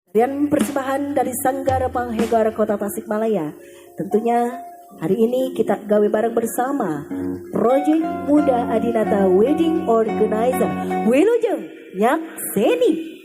Dan persembahan dari Sanggar Panghegar Kota Tasikmalaya. Tentunya hari ini kita gawe bareng bersama Project Muda Adinata Wedding Organizer Wilujeng Nyak Seni.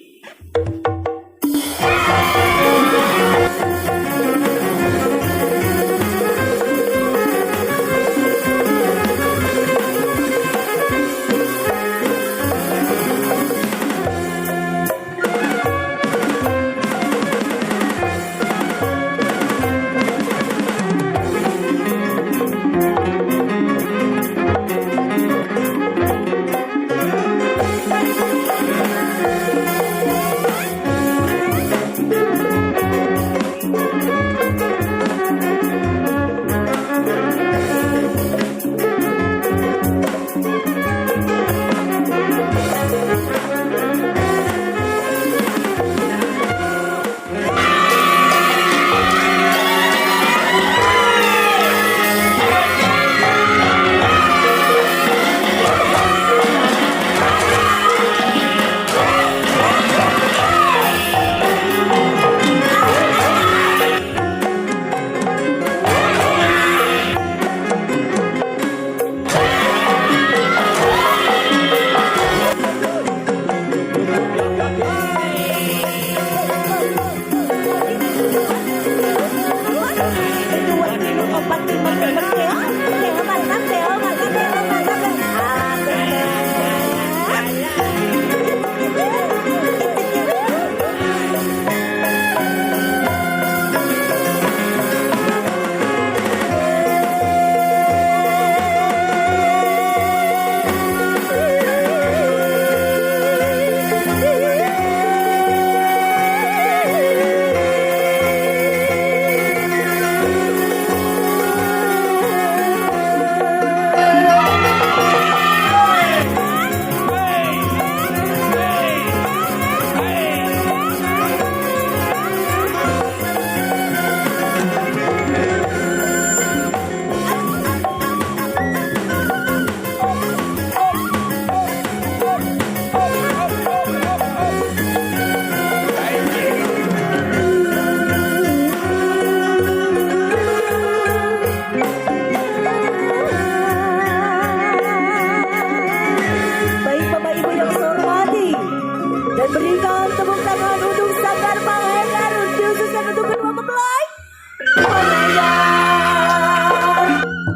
Berikan tepuk tangan untuk Sanggar Panghegar khususnya untuk kedua mempelai.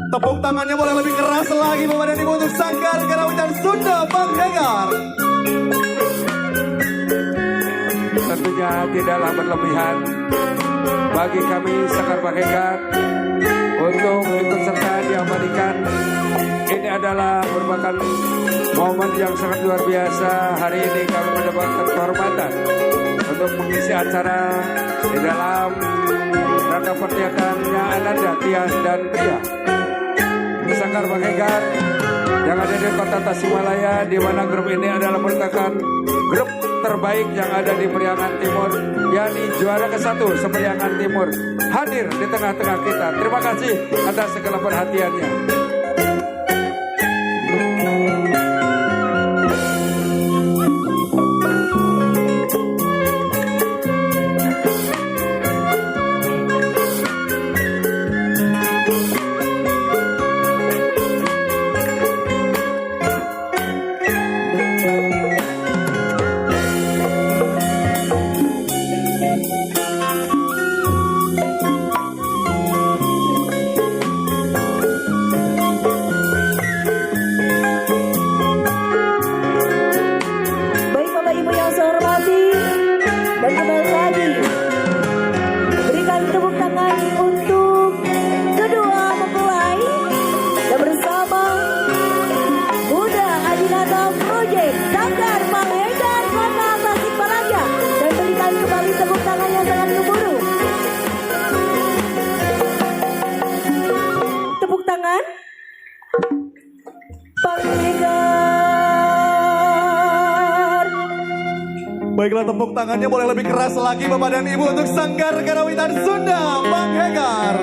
Tepuk tangannya boleh lebih keras lagi Bapak dan Ibu untuk Sanggar Karawitan Sunda Panghegar. Tentunya tidaklah berlebihan bagi kami Sanggar Panghegar untuk ikut serta diabadikan. Ini adalah merupakan momen yang sangat luar biasa. Hari ini kami mendapatkan kehormatan untuk mengisi acara di dalam rangka pernikahannya Ananda, Tias dan Pria Sanggar Panghegar yang ada di Kota Tasikmalaya, di mana grup ini adalah merupakan grup terbaik yang ada di Periangan Timur, yakni juara ke-1 Seperiangan Timur, hadir di tengah-tengah kita. Terima kasih atas segala perhatiannya. Dan kembali lagi berikan tepuk tangan untuk kedua mempelai dan bersama Muda Adinata Project Sanggar Panghegar Kota Tasikmalaya, dan berikan kembali tepuk tangan yang sangat gemuruh. Tepuk tangan Panghegar. Baiklah, tepuk tangannya boleh lebih keras lagi Bapak dan Ibu untuk Sanggar Karawitan Sunda Panghegar.